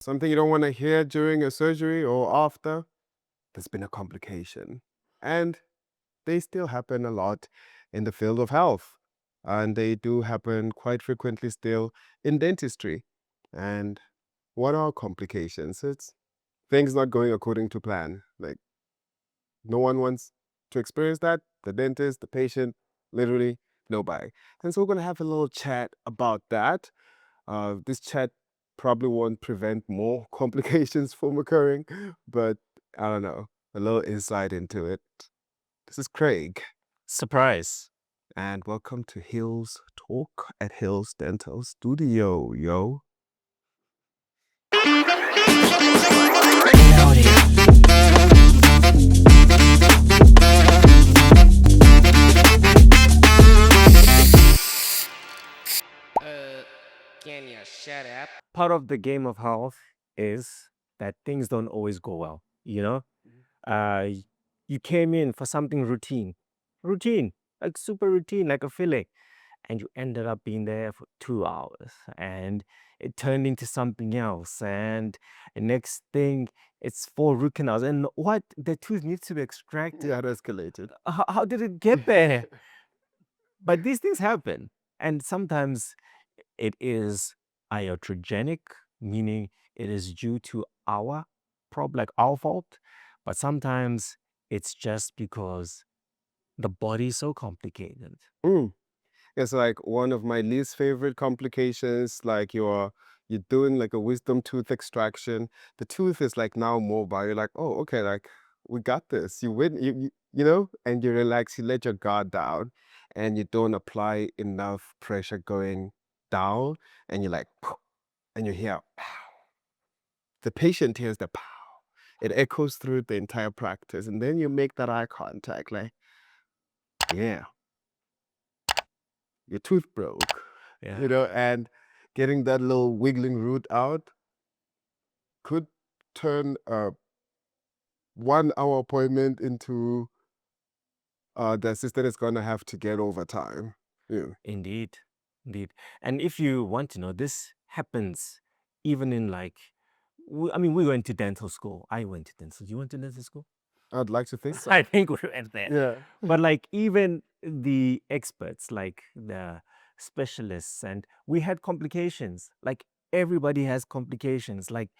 Something you don't want to hear during a surgery or after, there's been a complication. And they still happen a lot in the field of health. And they do happen quite frequently still in dentistry. And what are complications? It's things not going according to plan. Like no one wants to experience that. The dentist, the patient, literally nobody. And so we're going to have a little chat about that. This chat probably won't prevent more complications from occurring, but I don't know, a little insight into it. This is Craig, Surprise. and welcome to Hills Talk at Hills Dental Studio, yo. Can you shut up? Part of the game of health is that things don't always go well, you know? You came in for something routine, like super routine, like a filling, and you ended up being there for 2 hours and it turned into something else. And the next thing, it's 4 root canals. And what? The tooth needs to be extracted. Yeah, it escalated. How did it get there? But these things happen. And sometimes it is iatrogenic, meaning it is due to our problem, like our fault. But sometimes it's just because the body is so complicated. Mm. It's like one of my least favorite complications. Like you're doing like a wisdom tooth extraction. The tooth is like now mobile. You're like, oh, okay, like we got this. You win, you know, and you relax. You let your guard down, and you don't apply enough pressure going down, and you're like, "Pow," and you hear, pow. The patient hears the pow. It echoes through the entire practice, and then you make that eye contact, like, yeah, your tooth broke. Yeah. You know, and getting that little wiggling root out could turn a 1 hour appointment into the assistant is gonna have to get overtime. Yeah. Indeed. Indeed. And if you want to know, this happens even in like, we went to dental school. I went to dental. You went to dental school? I'd like to think so. I think we went there. Yeah. But like even the experts, like the specialists, and we had complications. Like everybody has complications. Like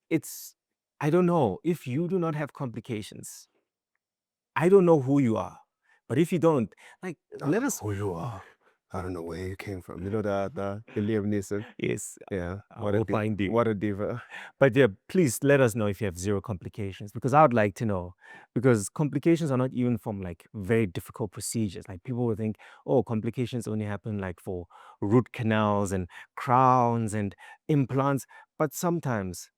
it's, I don't know, if you do not have complications, I don't know who you are. But if you don't, like, let us. Who you are. I don't know where you came from. You know the Liam Neeson. Yes, Yeah. we'll find you. What a diva. But yeah, please let us know if you have zero complications, because I would like to know. Because complications are not even from like very difficult procedures. Like people will think, oh, complications only happen like for root canals and crowns and implants. But sometimes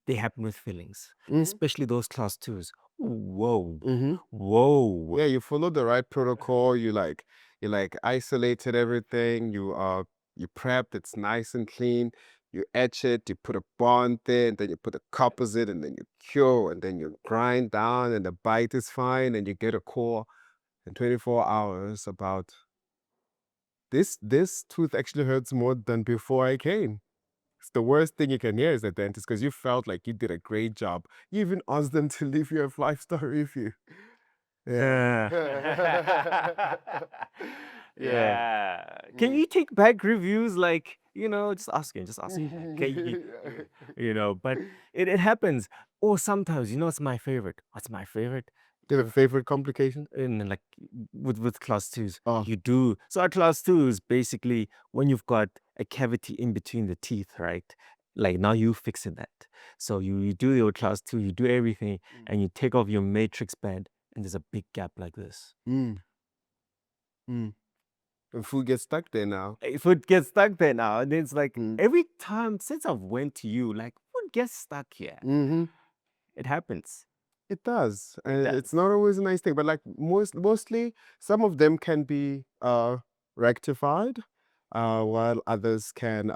they happen with fillings, Mhm. especially those class twos. Whoa, Mhm. whoa. Yeah, you followed the right protocol. You like isolated everything. You prepped. It's nice and clean. You etch it. You put a bond there, and then you put a composite, and then you cure, and then you grind down, and the bite is fine, and you get a call in 24 hours about this tooth actually hurts more than before I came. It's the worst thing you can hear as a dentist because you felt like you did a great job. You even asked them to leave you a 5-star review. Yeah. Yeah. Yeah. Can you take back reviews? Like, just asking, Can but it happens. Or sometimes, what's my favorite? What's my favorite? Do you have a favorite complication? In like with class twos. Oh. You do. So our class two is basically when you've got a cavity in between the teeth, right? Like now you fixing that. So you do your class two, you do everything, and you take off your matrix band, and there's a big gap like this. Mm. Mm. And food gets stuck there now. If it gets stuck there now, and it's like Mm. every time since I've went to you, like food gets stuck here. Mm-hmm. It happens. It does. It And does. it's not always a nice thing, but like mostly some of them can be rectified, while others can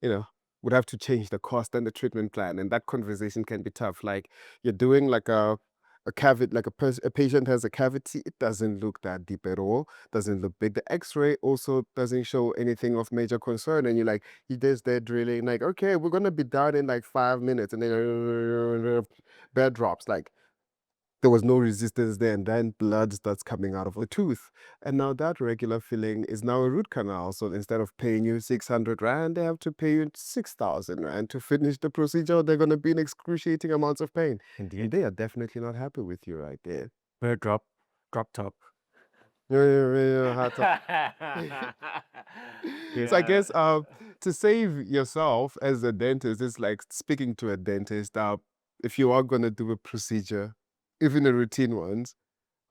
would have to change the cost and the treatment plan. And that conversation can be tough. Like you're doing like a a cavity, like a patient has a cavity, it doesn't look that deep at all, doesn't look big. The X-ray also doesn't show anything of major concern, and you're like, you just there drilling, like, okay, we're gonna be done in like 5 minutes, and then bed drops, like there was no resistance there, and then blood starts coming out of the tooth. And now that regular filling is now a root canal. So instead of paying you 600 Rand, they have to pay you 6,000 Rand to finish the procedure. They're going to be in excruciating amounts of pain. And Indeed. they are definitely not happy with you right there. Bird drop top. Hard to- So I guess Yeah. to save yourself as a dentist, it's like speaking to a dentist. If you are going to do a procedure, even the routine ones,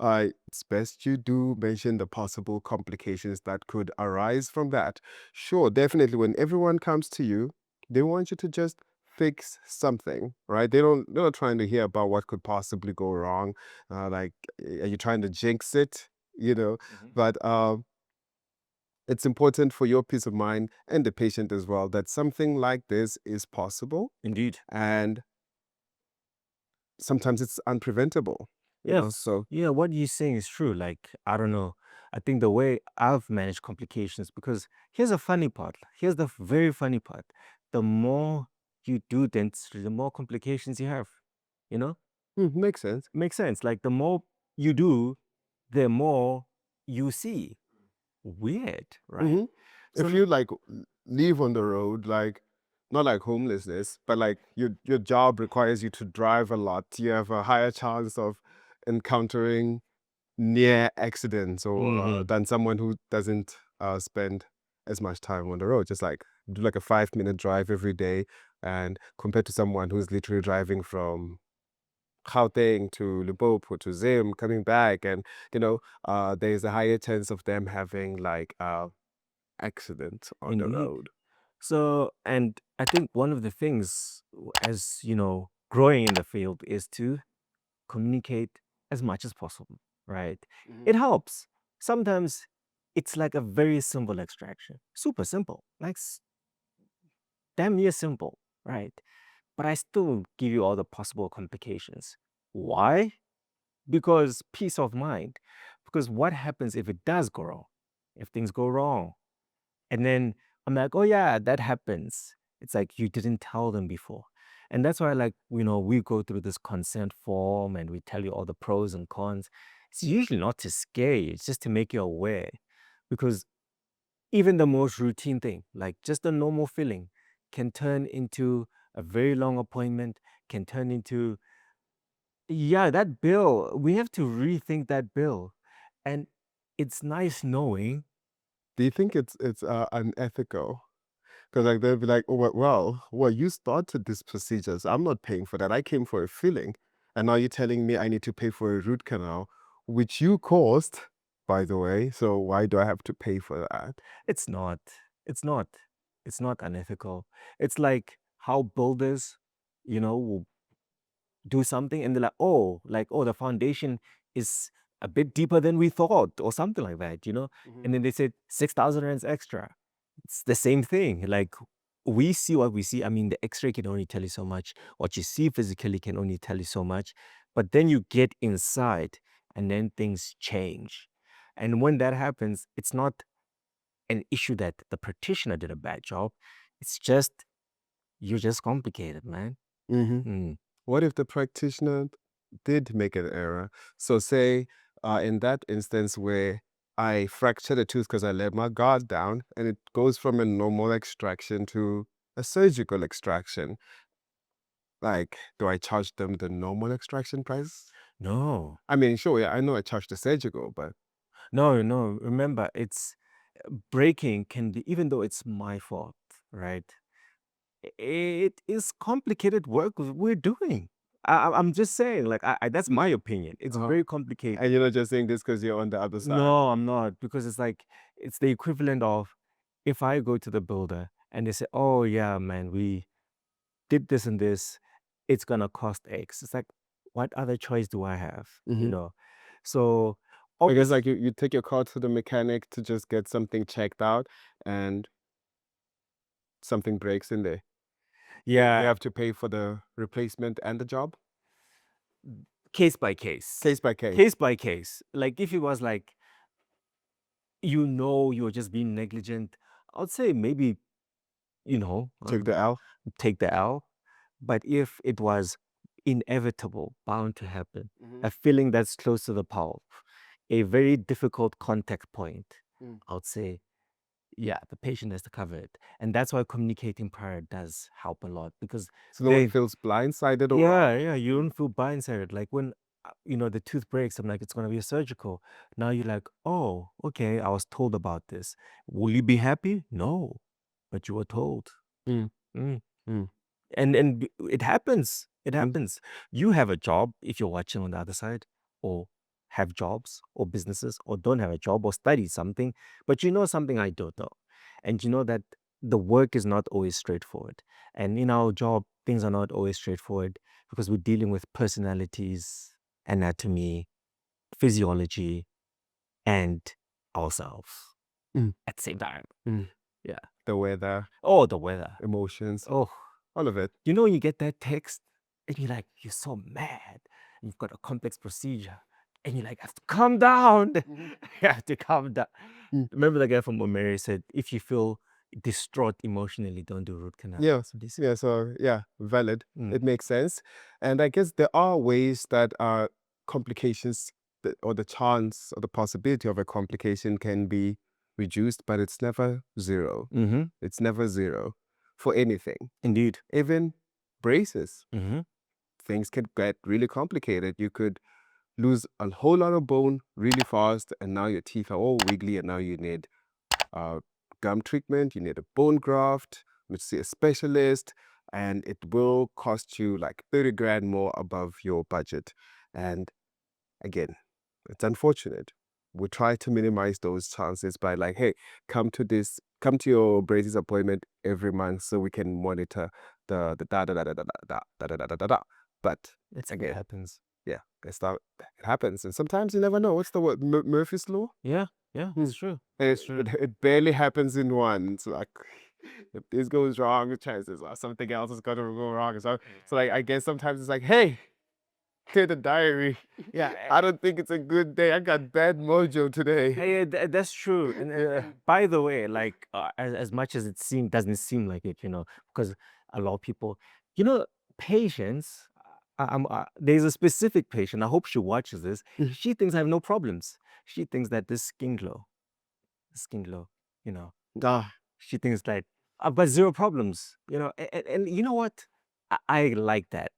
it's best you do mention the possible complications that could arise from that. Sure, definitely. When everyone comes to you, they want you to just fix something, right? They're not trying to hear about what could possibly go wrong. Like, are you trying to jinx it? You know, Mhm. but it's important for your peace of mind and the patient as well that something like this is possible, Indeed. and sometimes it's unpreventable. Yeah. So Yeah, what you're saying is true. Like, I don't know. I think the way I've managed complications, because here's a funny part. Here's the very funny part. The more you do dentistry, the more complications you have. You know? makes sense. Makes sense. Like, the more you do, the more you see. Weird, right? hmm So, If you like live on the road, like not like homelessness, but like your job requires you to drive a lot, you have a higher chance of encountering near accidents or mhm. than someone who doesn't spend as much time on the road. Just like do like a 5 minute drive every day, and compared to someone who's literally driving from Gauteng to Limpopo to Zim, coming back, and there's a higher chance of them having like accident on the Indeed. road. So, and I think one of the things, as growing in the field, is to communicate as much as possible, right? Mhm. It helps. Sometimes it's like a very simple extraction, super simple, like damn near simple, right? But I still give you all the possible complications. Why? Because peace of mind. Because what happens if it does go wrong? If things go wrong? And then I'm like, oh yeah, that happens. It's like you didn't tell them before. And that's why, like, we go through this consent form and we tell you all the pros and cons. It's usually not to scare you, it's just to make you aware. Because even the most routine thing, like just a normal filling, can turn into a very long appointment, can turn into, yeah, that bill. We have to rethink that bill. And it's nice knowing. Do you think it's unethical? Because like they'll be like, oh well, you started this procedure, so I'm not paying for that. I came for a filling, and now you're telling me I need to pay for a root canal, which you caused, by the way. So why do I have to pay for that? It's not. It's not. It's not unethical. It's like how builders, will do something and they're like, oh, the foundation is a bit deeper than we thought, or something like that. Mhm. And then they said 6,000 rands extra. It's the same thing. Like, we see what we see. I mean, the X-ray can only tell you so much. What you see physically can only tell you so much. But then you get inside, and then things change. And when that happens, it's not an issue that the practitioner did a bad job. It's just you're just complicated, man. Mhm. Mm. What if the practitioner did make an error? So say in that instance where I fractured a tooth because I let my guard down, and it goes from a normal extraction to a surgical extraction. Like, do I charge them the normal extraction price? No, I mean, sure, yeah, I know I charge the surgical, but no, no. Remember, it's breaking can be, even though it's my fault, right? It is complicated work we're doing. I'm just saying, like, that's my opinion. It's uh, very complicated. and you're not just saying this because you're on the other side. No, I'm not, because it's like it's the equivalent of if I go to the builder and they say, "Oh yeah, man, we did this and this, it's gonna cost X." It's like, what other choice do I have? hmm So I guess obviously, like you take your car to the mechanic to just get something checked out, and something breaks in there. They yeah, have to pay for the replacement and the job. case by case. Case by case. Case by case. Like if it was like, you're just being negligent, I would say maybe, Took the L. take the L. But if it was inevitable, bound to happen, a feeling that's close to the pulp, a very difficult contact point, Mm. I would say, yeah, the patient has to cover it. And that's why communicating prior does help a lot, because So no one they, feels blindsided or wrong. yeah, you don't feel blindsided. Like when, the tooth breaks, I'm like, it's going to be a surgical. Now you're like, oh, okay, I was told about this. Will you be happy? No, but you were told. Mm. Mm. Mm. And it happens. It Mm. happens. You have a job if you're watching on the other side, or have jobs or businesses, or don't have a job or study something, but you know something I don't know. And you know that the work is not always straightforward. And in our job, things are not always straightforward because we're dealing with personalities, anatomy, physiology, and ourselves Mm. at the same time. Mm. Yeah. The weather, Oh, the weather. emotions, Oh, all of it. when you get that text and you're like, you're so mad. You've got a complex procedure. And you're like, I have to calm down. You have to calm down. Mm. Remember the guy from Omeri said, if you feel distraught emotionally, don't do root canal. Yeah. That's what he said. Yeah, so yeah, valid. Mm. It makes sense. And I guess there are ways that complications or the chance or the possibility of a complication can be reduced, but it's never zero. Mm-hmm. It's never zero for anything. Indeed. Even braces, Mm-hmm. things can get really complicated. You could lose a whole lot of bone really fast, and now your teeth are all wiggly, and now you need gum treatment, you need a bone graft, which see a specialist, and it will cost you like 30 grand more above your budget. And again, it's unfortunate. We try to minimize those chances by like, hey, come to your braces appointment every month so we can monitor the da da da da da da da da da da da da. But It again, happens. yeah, it happens, and sometimes you never know. What's the word? Murphy's law. Yeah, it's true. It, it barely happens in one. It's like if this goes wrong, the chances are something else is gonna go wrong. So like I guess sometimes it's like, hey, clear the diary. Yeah. I don't think it's a good day. I got bad mojo today. Hey, that's true. And by the way, like as much as it doesn't seem like it, because a lot of people, patients. There's a specific patient. I hope she watches this. She thinks I have no problems. She thinks that this skin glow, Ah, she thinks that I've got zero problems, and you know what? I like that.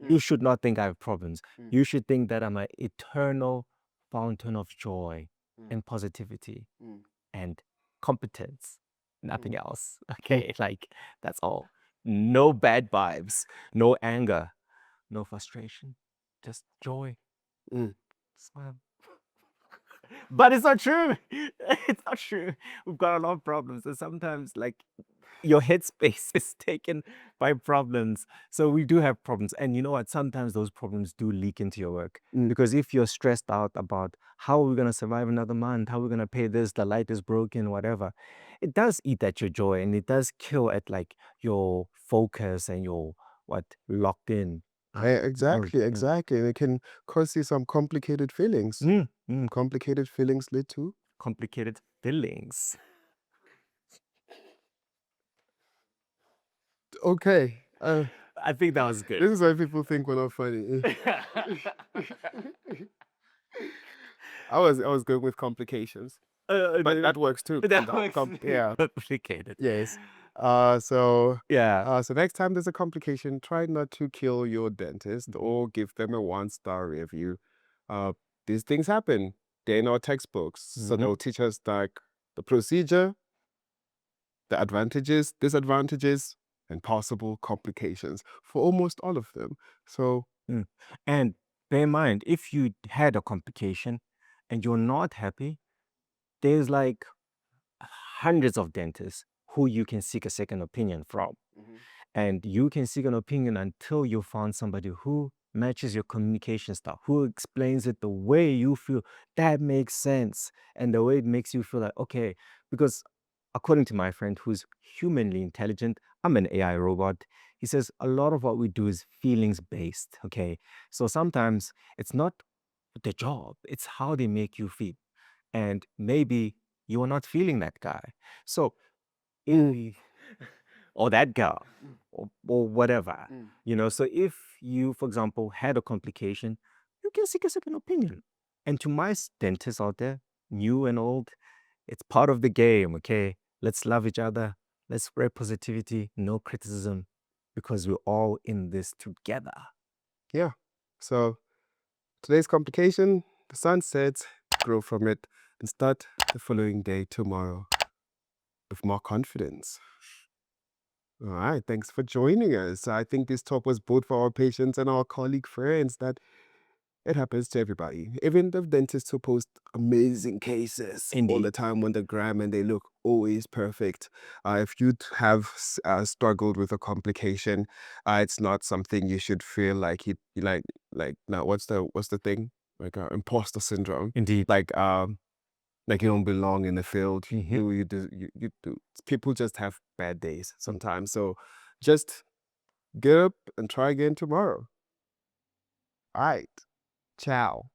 You should not think I have problems. You should think that I'm an eternal fountain of joy and positivity and competence. Nothing else. Okay, like that's all. No bad vibes, no anger, no frustration, just joy. Smile. But it's not true. It's not true. We've got a lot of problems, and sometimes like your headspace is taken by problems. So we do have problems, and you know what? Sometimes those problems do leak into your work, because if you're stressed out about how are we gonna survive another month, how are we gonna pay this, the light is broken, whatever, it does eat at your joy, and it does kill at like your focus and your locked in. exactly. And it can cause you some complicated feelings. Complicated feelings lead to Complicated feelings. okay. I think that was good. This is why people think we're not funny. I was going with complications, but that works too. That works. Yeah. Complicated. Yes. So Yeah. so next time there's a complication, try not to kill your dentist or give them a 1-star review. These things happen. They're in our textbooks, so they'll teach us like the procedure, the advantages, disadvantages, and possible complications for almost all of them. So And bear in mind, if you had a complication and you're not happy, there's like hundreds of dentists who you can seek a second opinion from. And you can seek an opinion until you found somebody who matches your communication style, who explains it the way you feel that makes sense, and the way it makes you feel like, okay, because according to my friend who's humanly intelligent, I'm an AI robot. He says a lot of what we do is feelings based. Okay. So sometimes it's not the job, it's how they make you feel. And maybe you are not feeling that guy. So, if, or that girl, or whatever, So if you, for example, had a complication, you can seek a second opinion. And to my dentists out there, new and old, it's part of the game, okay? Let's love each other. Let's spread positivity, no criticism, because we're all in this together. Yeah. So today's complication, the sun sets, grow from it, and start the following day tomorrow with more confidence. All right. Thanks for joining us. I think this talk was both for our patients and our colleague friends that it happens to everybody. Even the dentists who post amazing cases all the Indeed. time on the gram and they look always perfect. If you have struggled with a complication, it's not something you should feel like like now what's the thing like imposter syndrome. Indeed. Like you don't belong in the field. Mhm. You do. People just have bad days sometimes. So just get up and try again tomorrow. All right. Ciao.